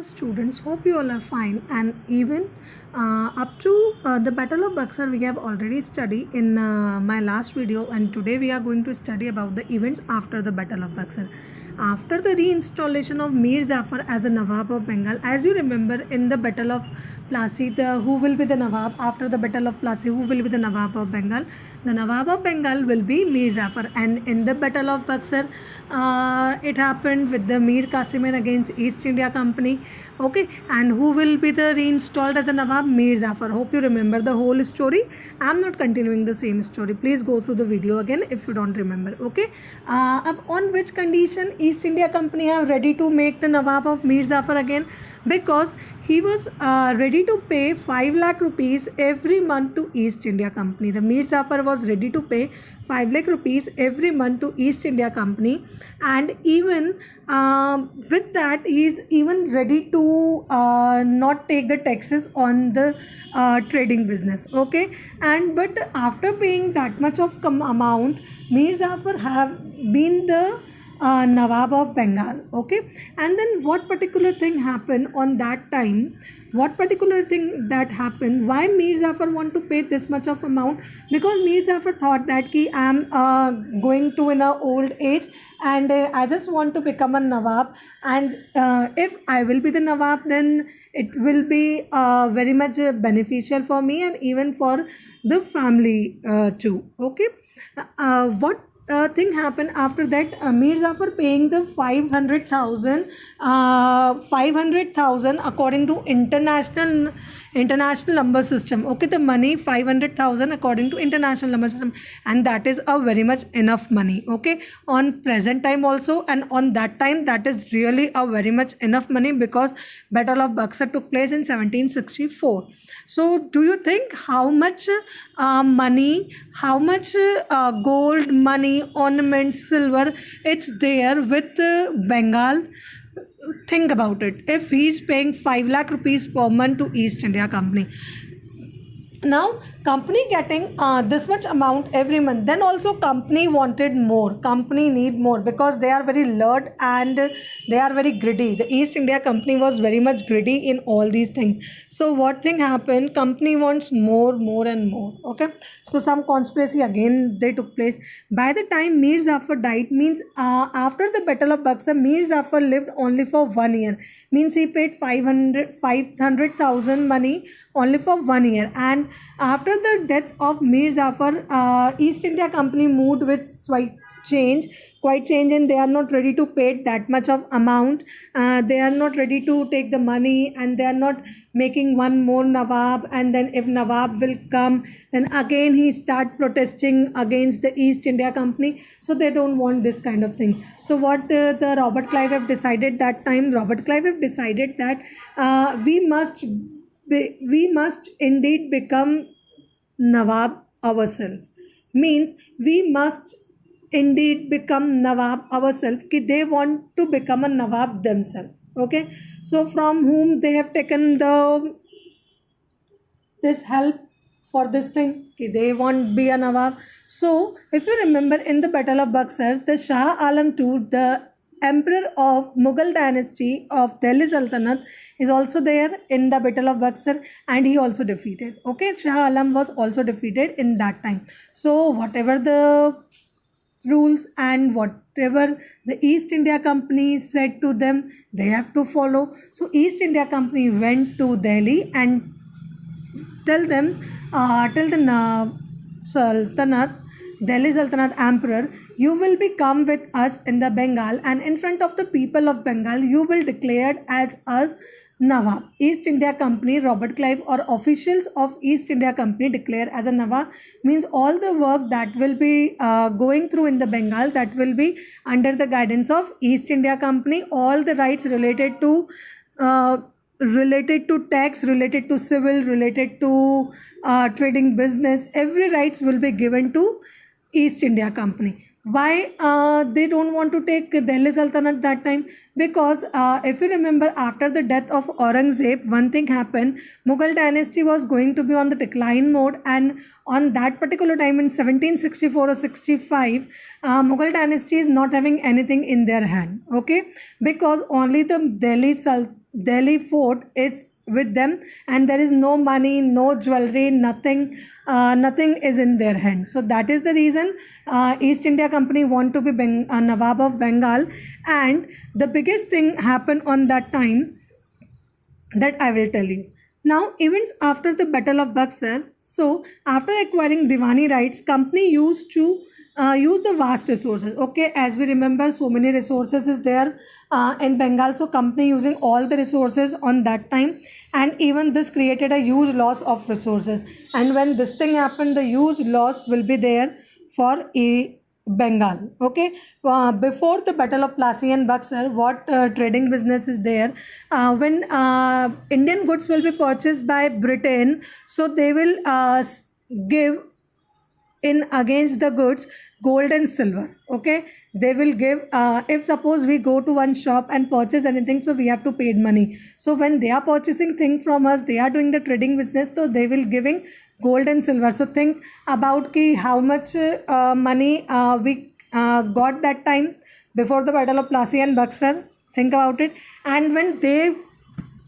Students, hope you all are fine. And even up to the Battle of Buxar, we have already studied in my last video, and today we are going to study about the events after the Battle of Buxar. After the reinstallation of Mir Jafar as a Nawab of Bengal, as you remember in the Battle of Plassey, who will be the Nawab after the Battle of Plassey? Who will be the Nawab of Bengal? The Nawab of Bengal will be Mir Jafar, and in the Battle of Buxar, it happened with the Mir Qasim against East India Company. Okay, and who will be the reinstalled as a Nawab? Mir Jafar. Hope you remember the whole story. I'm not continuing the same story. Please go through the video again if you don't remember. Okay, on which condition East India Company have ready to make the Nawab of Mir Jafar again? Because he was ready to pay 5 lakh rupees every month to East India Company. The Mir Jafar was ready to pay 5 lakh rupees every month to East India Company, and even with that he is even ready to not take the taxes on the trading business. Okay, and but after paying that much of amount, Mir Jafar have been the Nawab of Bengal. Okay, and then what particular thing happened on that time? What particular thing that happened? Why Mir Jafar want to pay this much of amount? Because Mir Jafar thought that ki I am going to in a old age, and I just want to become a Nawab, and if I will be the Nawab, then it will be very much beneficial for me and even for the family too. Okay, what thing happened after that? Mir Jafar paying the 500,000 according to international number system. Okay, the money 500,000 according to international number system, and that is a very much enough money. Okay, on present time also, and on that time that is really a very much enough money, because Battle of Buxar took place in 1764. So do you think how much money, how much gold, money, ornaments, silver, it's there with Bengal? Think about it. If he is paying 5 lakh rupees per month to East India Company, now company getting this much amount every month, then also company wanted more, company need more, because they are very lured and they are very greedy. The East India Company was very much greedy in all these things. So what thing happened? Company wants more and more. Okay, so some conspiracy again they took place. By the time Mir Jafar died, means after the Battle of Buxar, Mir Jafar lived only for 1 year. Means he paid 500,000 money only for 1 year, and after the death of Mir Jafar, East India Company moved with quite change, and they are not ready to pay that much of amount. They are not ready to take the money, and they are not making one more Nawab. And then if Nawab will come, then again he start protesting against the East India Company. So they don't want this kind of thing. So what the Robert Clive have decided that time? Robert Clive have decided that we must indeed become Nawab ourselves. Means we must indeed become Nawab ourselves. They want to become a Nawab themselves. Okay, so from whom they have taken this help for this thing? They want be a Nawab. So if you remember in the Battle of Buxar, the Shah Alam II, the emperor of Mughal dynasty of Delhi Sultanate, is also there in the Battle of Buxar, and he also defeated. Okay, Shah Alam was also defeated in that time. So whatever the rules and whatever the East India Company said to them, they have to follow. So East India Company went to Delhi and tell the Sultanate, Delhi Sultanate Emperor, you will be come with us in the Bengal, and in front of the people of Bengal you will declared as a Nawab. East India Company, Robert Clive or officials of East India Company declare as a Nawab, means all the work that will be going through in the Bengal, that will be under the guidance of East India Company. All the rights related to tax, related to civil, related to trading business, every rights will be given to East India Company. Why they don't want to take Delhi Sultanate that time? Because if you remember, after the death of Aurangzeb, one thing happened. Mughal dynasty was going to be on the decline mode, and on that particular time in 1764 or 65, Mughal dynasty is not having anything in their hand. Okay, because only the Delhi Delhi fort is with them, and there is no money, no jewelry, nothing is in their hand. So that is the reason East India Company want to be Nawab of Bengal. And the biggest thing happened on that time that I will tell you. Now, events after the Battle of Buxar. So, after acquiring Diwani rights, company used to use the vast resources. Okay, as we remember, so many resources is there in Bengal. So, company using all the resources on that time, and even this created a huge loss of resources. And when this thing happened, the huge loss will be there for Bengal. Okay, before the Battle of Plassey and Buxar, what trading business is there? When Indian goods will be purchased by Britain, so they will give in against the goods gold and silver. Okay, they will give if suppose we go to one shop and purchase anything, so we have to pay money. So when they are purchasing thing from us, they are doing the trading business, so they will giving gold and silver. So think about ki how much money we got that time before the Battle of Plassey and Buxar. Think about it. And when they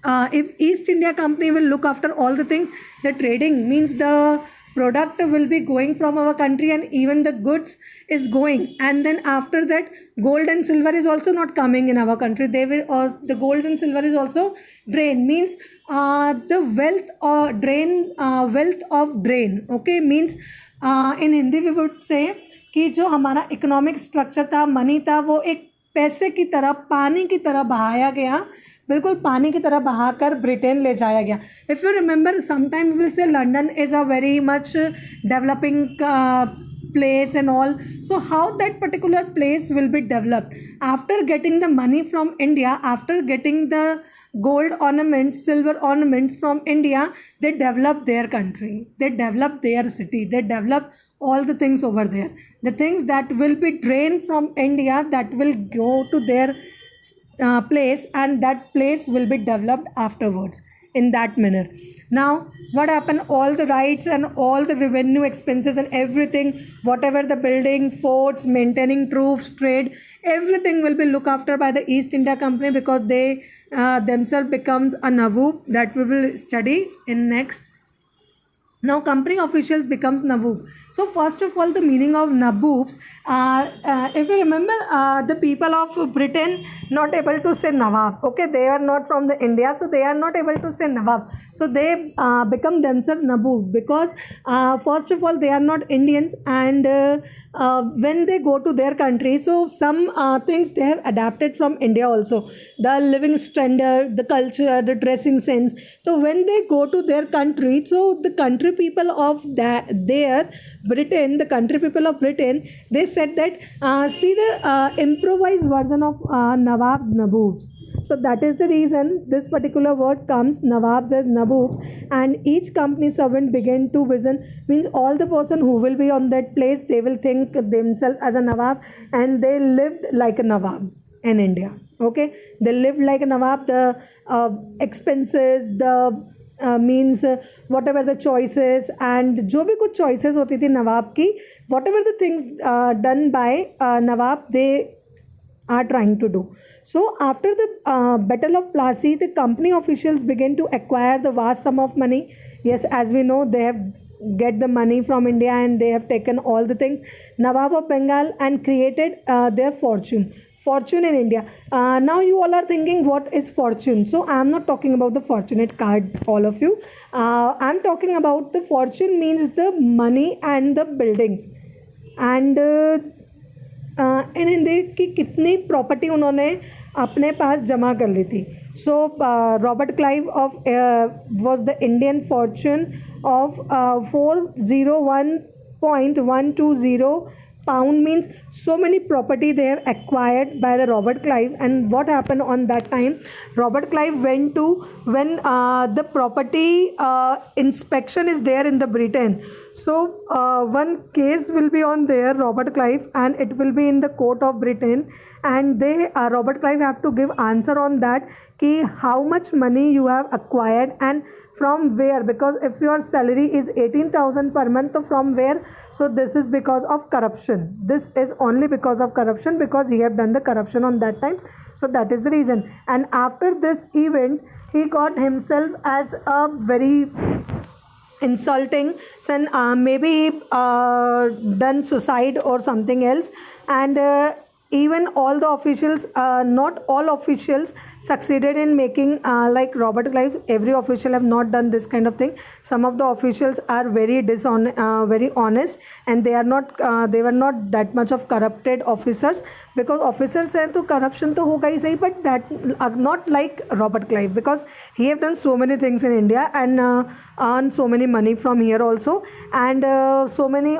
if East India Company will look after all the things, the trading means the product will be going from our country, and even the goods is going, and then after that gold and silver is also not coming in our country. They will, or the gold and silver is also drain, means the wealth or drain, wealth of drain. Okay, means in Hindi we would say कि जो हमारा economic structure था, money था, वो एक पैसे की तरह, पानी की तरह बहाया गया, बिल्कुल पानी की तरह बहाकर ब्रिटेन ले जाया गया. If you remember, sometime we will say London is a very much developing place and all. So how that particular place will be developed after getting the money from India, after getting the gold ornaments, silver ornaments from India, they develop their country, they develop their city, they develop all the things over there. The things that will be drained from India, that will go to their place, and that place will be developed afterwards in that manner. Now what happened, all the rights and all the revenue expenses and everything, whatever the building, forts, maintaining troops, trade, everything will be looked after by the East India Company, because they themselves becomes a Nawab, that we will study in next. Now company officials becomes Nawab. So first of all, the meaning of Nawabs, if you remember, the people of Britain not able to say Nawab. Okay, they are not from the India, so they are not able to say Nawab. So they become themselves Nawab, because first of all they are not Indians, and when they go to their country, so some things they have adapted from India also, the living standard, the culture, the dressing sense. So when they go to their country, so the country people of their Britain, the country people of Britain, they said that see the improvised version of Nawabs. So that is the reason this particular word comes, Nawabs as Nawab, and each company servant began to vision, means all the person who will be on that place, they will think themselves as a Nawab, and they lived like a Nawab in India. Okay, they lived like a Nawab. The expenses, the means whatever the choices, and जो भी कुछ choices होती थी नवाब की, whatever the things done by Nawab, they are trying to do. So after the Battle of Plassey, the company officials began to acquire the vast sum of money. Yes, as we know, they have get the money from India, and they have taken all the things, Nawab of Bengal, and created their fortune in India. Now you all are thinking, what is fortune? So I am not talking about the fortunate card, all of you. I am talking about the fortune, means the money and the buildings, and इन हिंदी की कितनी property उन्होंने अपने पास जमा कर ली थी. सो Robert Clive of was the Indian Fortune of 401.120 pound, means so many property they have acquired by the Robert Clive. And what happened on that time, Robert Clive went to, when the property inspection is there in the Britain, so one case will be on there, Robert Clive, and it will be in the court of Britain, and they Robert Clive have to give answer on that, ki how much money you have acquired, and from where? Because if your salary is 18,000 per month, so from where? So this is because of corruption. This is only because of corruption, because he have done the corruption on that time. So that is the reason. And after this event, he got himself as a very insulting, and maybe done suicide or something else. And even all the officials, not all officials succeeded in making like Robert Clive. Every official have not done this kind of thing. Some of the officials are very very honest, and they are not they were not that much of corrupted officers, because officers say to corruption to hoga hi sahi, but that not like Robert Clive, because he have done so many things in India and earned so many money from here also. And so many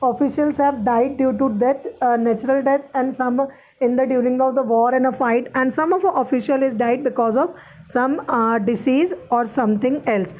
officials have died due to death, natural death, and some in the during of the war and a fight, and some of the official is died because of some disease or something else.